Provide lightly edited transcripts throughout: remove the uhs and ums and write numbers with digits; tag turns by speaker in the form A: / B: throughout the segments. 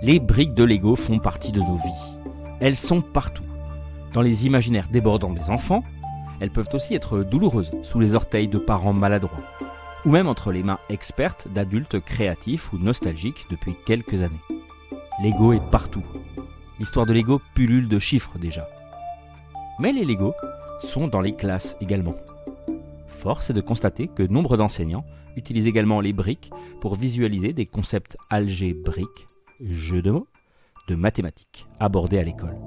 A: Les briques de Lego font partie de nos vies. Elles sont partout. Dans les imaginaires débordants des enfants, elles peuvent aussi être douloureuses sous les orteils de parents maladroits, ou même entre les mains expertes d'adultes créatifs ou nostalgiques depuis quelques années. Lego est partout. L'histoire de Lego pullule de chiffres déjà. Mais les Lego sont dans les classes également. Force est de constater que nombre d'enseignants utilisent également les briques pour visualiser des concepts algébriques, jeux de mots, de mathématiques abordés à l'école.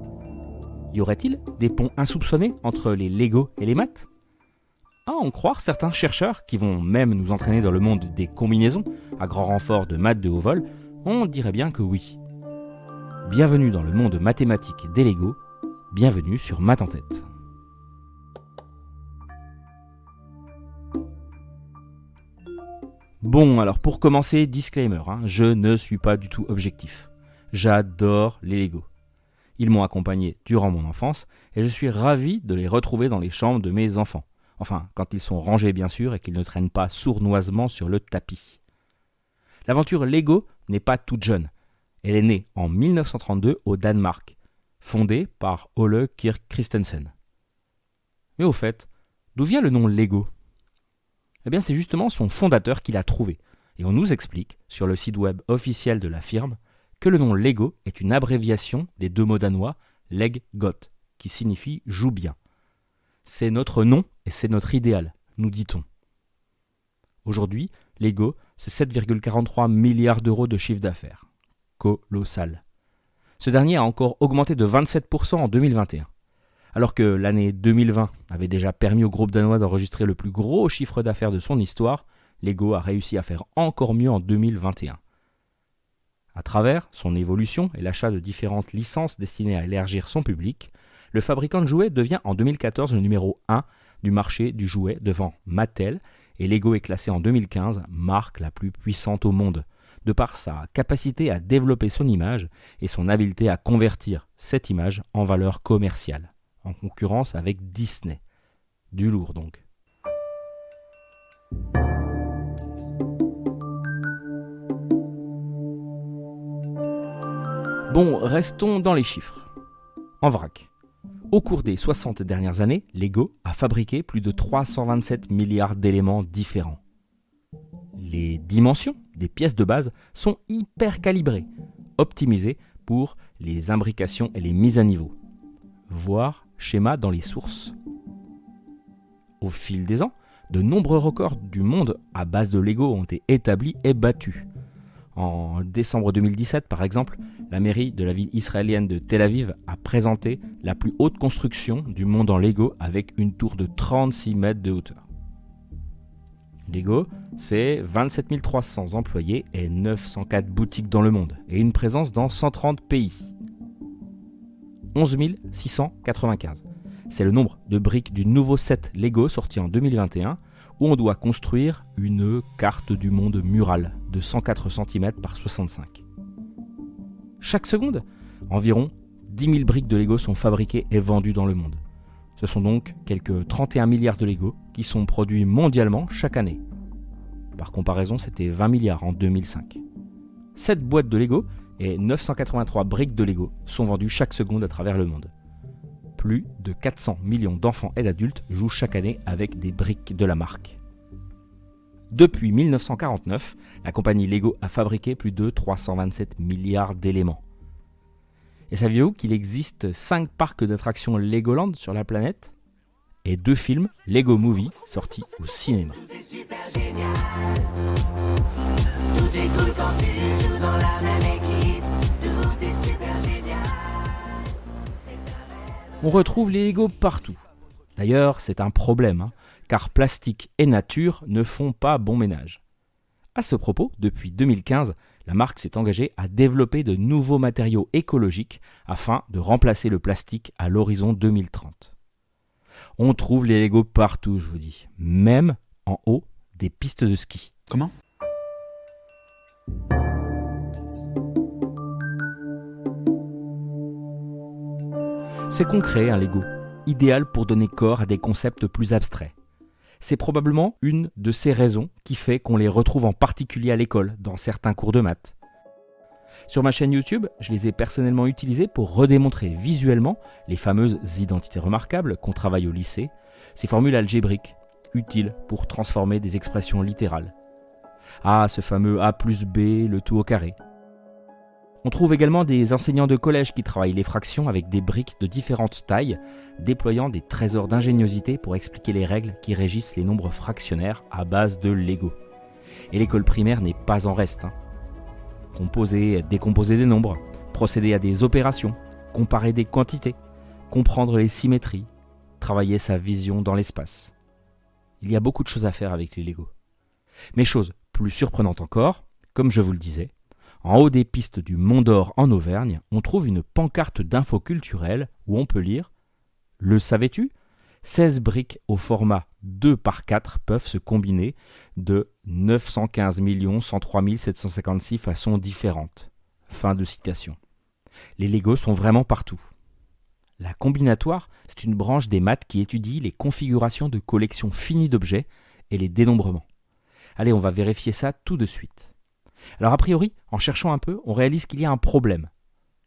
A: Y aurait-il des ponts insoupçonnés entre les Lego et les maths ? À en croire certains chercheurs qui vont même nous entraîner dans le monde des combinaisons à grand renfort de maths de haut vol, on dirait bien que oui. Bienvenue dans le monde mathématique des Lego, bienvenue sur Maths en tête. Bon, alors pour commencer, disclaimer, je ne suis pas du tout objectif. J'adore les Lego. Ils m'ont accompagné durant mon enfance et je suis ravi de les retrouver dans les chambres de mes enfants. Enfin, quand ils sont rangés bien sûr et qu'ils ne traînent pas sournoisement sur le tapis. L'aventure Lego n'est pas toute jeune. Elle est née en 1932 au Danemark, fondée par Ole Kirk Christensen. Mais au fait, d'où vient le nom Lego ? Eh bien, c'est justement son fondateur qui l'a trouvé. Et on nous explique, sur le site web officiel de la firme, que le nom Lego est une abréviation des deux mots danois Leg Godt, qui signifie « joue bien ». C'est notre nom et c'est notre idéal, nous dit-on. Aujourd'hui, Lego, c'est 7,43 milliards d'euros de chiffre d'affaires. Colossal. Ce dernier a encore augmenté de 27% en 2021. Alors que l'année 2020 avait déjà permis au groupe danois d'enregistrer le plus gros chiffre d'affaires de son histoire, Lego a réussi à faire encore mieux en 2021. À travers son évolution et l'achat de différentes licences destinées à élargir son public, le fabricant de jouets devient en 2014 le numéro 1 du marché du jouet devant Mattel et Lego est classé en 2015 marque la plus puissante au monde, de par sa capacité à développer son image et son habileté à convertir cette image en valeur commerciale, en concurrence avec Disney. Du lourd donc. Bon, restons dans les chiffres. En vrac. Au cours des 60 dernières années, Lego a fabriqué plus de 327 milliards d'éléments différents. Les dimensions des pièces de base sont hyper calibrées, optimisées pour les imbrications et les mises à niveau. Voir schéma dans les sources. Au fil des ans, de nombreux records du monde à base de Lego ont été établis et battus. En décembre 2017, par exemple, la mairie de la ville israélienne de Tel Aviv a présenté la plus haute construction du monde en Lego avec une tour de 36 mètres de hauteur. Lego, c'est 27 300 employés et 904 boutiques dans le monde et une présence dans 130 pays. 11 695. C'est le nombre de briques du nouveau set Lego sorti en 2021 où on doit construire une carte du monde murale de 104 cm par 65. Chaque seconde, environ 10 000 briques de Lego sont fabriquées et vendues dans le monde. Ce sont donc quelques 31 milliards de Lego qui sont produits mondialement chaque année. Par comparaison, c'était 20 milliards en 2005. 7 boîtes de Lego et 983 briques de Lego sont vendues chaque seconde à travers le monde. Plus de 400 millions d'enfants et d'adultes jouent chaque année avec des briques de la marque. Depuis 1949, la compagnie Lego a fabriqué plus de 327 milliards d'éléments. Et saviez-vous qu'il existe 5 parcs d'attractions Legoland sur la planète ? Et 2 films Lego Movie sortis au cinéma. On retrouve les Lego partout. D'ailleurs, c'est un problème, car plastique et nature ne font pas bon ménage. À ce propos, depuis 2015, la marque s'est engagée à développer de nouveaux matériaux écologiques afin de remplacer le plastique à l'horizon 2030. On trouve les Lego partout, je vous dis, même en haut des pistes de ski.
B: Comment ?
A: C'est concret, un Lego, idéal pour donner corps à des concepts plus abstraits. C'est probablement une de ces raisons qui fait qu'on les retrouve en particulier à l'école, dans certains cours de maths. Sur ma chaîne YouTube, je les ai personnellement utilisés pour redémontrer visuellement les fameuses identités remarquables qu'on travaille au lycée, ces formules algébriques, utiles pour transformer des expressions littérales. Ah, ce fameux A plus B, le tout au carré. On trouve également des enseignants de collège qui travaillent les fractions avec des briques de différentes tailles, déployant des trésors d'ingéniosité pour expliquer les règles qui régissent les nombres fractionnaires à base de Lego. Et l'école primaire n'est pas en reste. Composer, décomposer des nombres, procéder à des opérations, comparer des quantités, comprendre les symétries, travailler sa vision dans l'espace. Il y a beaucoup de choses à faire avec les Lego. Mais chose plus surprenante encore, comme je vous le disais, en haut des pistes du Mont d'Or en Auvergne, on trouve une pancarte d'infos culturelles où on peut lire « Le savais-tu ? 16 briques au format 2x4 peuvent se combiner de 915 103 756 façons différentes. » Fin de citation. Les Legos sont vraiment partout. La combinatoire, c'est une branche des maths qui étudie les configurations de collections finies d'objets et les dénombrements. Allez, on va vérifier ça tout de suite. Alors a priori, en cherchant un peu, on réalise qu'il y a un problème.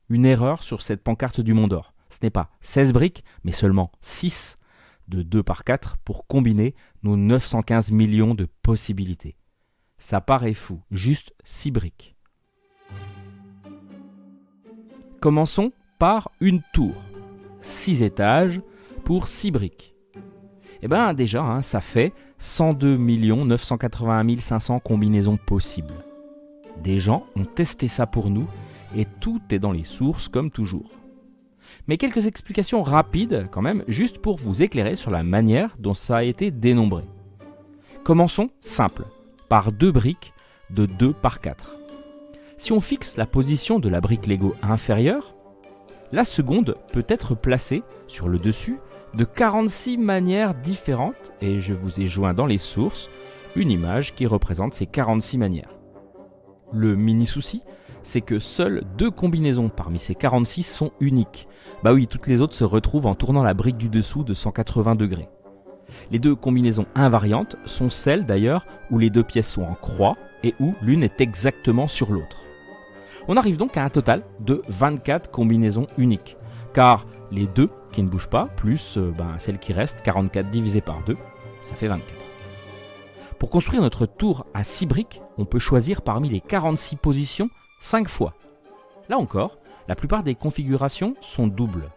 A: Une erreur sur cette pancarte du Mont d'Or. Ce n'est pas 16 briques, mais seulement 6 de 2x4 pour combiner nos 915 millions de possibilités. Ça paraît fou, juste 6 briques. Commençons par une tour. 6 étages pour 6 briques. Eh bien déjà, ça fait 102 981 500 combinaisons possibles. Des gens ont testé ça pour nous et tout est dans les sources comme toujours. Mais quelques explications rapides quand même, juste pour vous éclairer sur la manière dont ça a été dénombré. Commençons simple, par 2 briques de 2x4. Si on fixe la position de la brique Lego inférieure, la seconde peut être placée sur le dessus de 46 manières différentes et je vous ai joint dans les sources une image qui représente ces 46 manières. Le mini souci, c'est que seules 2 combinaisons parmi ces 46 sont uniques. Bah oui, toutes les autres se retrouvent en tournant la brique du dessous de 180 degrés. Les 2 combinaisons invariantes sont celles d'ailleurs où les 2 pièces sont en croix et où l'une est exactement sur l'autre. On arrive donc à un total de 24 combinaisons uniques, car les 2 qui ne bougent pas, plus celle qui reste, 44 divisé par 2, ça fait 24. Pour construire notre tour à 6 briques, on peut choisir parmi les 46 positions 5 fois. Là encore, la plupart des configurations sont doubles.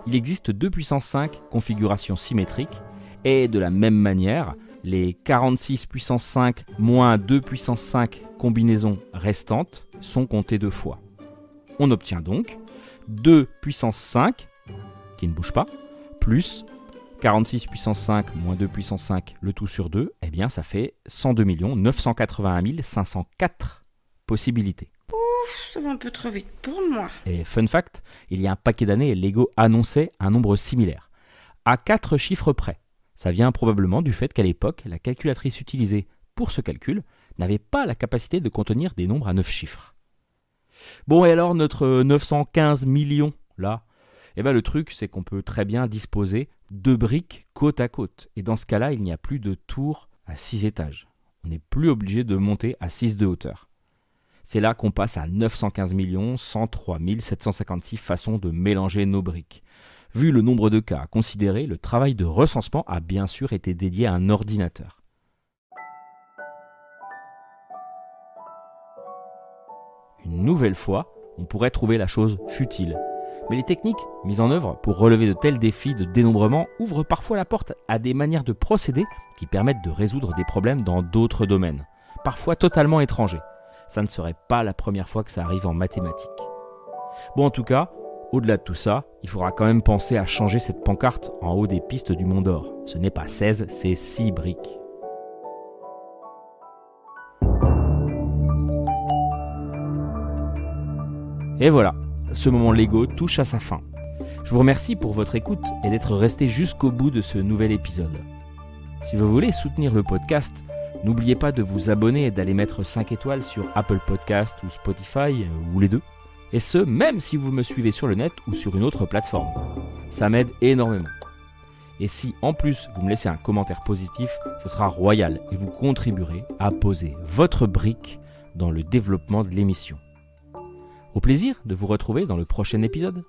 A: Il existe 2 puissance 5 configurations symétriques et de la même manière, les 46 puissance 5 moins 2 puissance 5 combinaisons restantes sont comptées 2 fois. On obtient donc 2 puissance 5 qui ne bouge pas, plus 46 puissance 5 moins 2 puissance 5, le tout sur 2, eh bien ça fait 102 981 504 possibilités.
B: Ouf, ça va un peu trop vite pour moi.
A: Et fun fact, il y a un paquet d'années, Lego annonçait un nombre similaire, à 4 chiffres près. Ça vient probablement du fait qu'à l'époque, la calculatrice utilisée pour ce calcul n'avait pas la capacité de contenir des nombres à 9 chiffres. Bon, et alors notre 915 millions, là, eh bien le truc, c'est qu'on peut très bien disposer 2 briques côte à côte. Et dans ce cas-là, il n'y a plus de tour à 6 étages. On n'est plus obligé de monter à 6 de hauteur. C'est là qu'on passe à 915 103 756 façons de mélanger nos briques. Vu le nombre de cas à considérer, le travail de recensement a bien sûr été dédié à un ordinateur. Une nouvelle fois, on pourrait trouver la chose futile. Mais les techniques mises en œuvre pour relever de tels défis de dénombrement ouvrent parfois la porte à des manières de procéder qui permettent de résoudre des problèmes dans d'autres domaines, parfois totalement étrangers. Ça ne serait pas la première fois que ça arrive en mathématiques. Bon, en tout cas, au-delà de tout ça, il faudra quand même penser à changer cette pancarte en haut des pistes du Mont d'Or. Ce n'est pas 16, c'est 6 briques. Et voilà, ce moment Lego touche à sa fin. Je vous remercie pour votre écoute et d'être resté jusqu'au bout de ce nouvel épisode. Si vous voulez soutenir le podcast, n'oubliez pas de vous abonner et d'aller mettre 5 étoiles sur Apple Podcast ou Spotify, ou les deux. Et ce, même si vous me suivez sur le net ou sur une autre plateforme. Ça m'aide énormément. Et si en plus vous me laissez un commentaire positif, ce sera royal et vous contribuerez à poser votre brique dans le développement de l'émission. Au plaisir de vous retrouver dans le prochain épisode.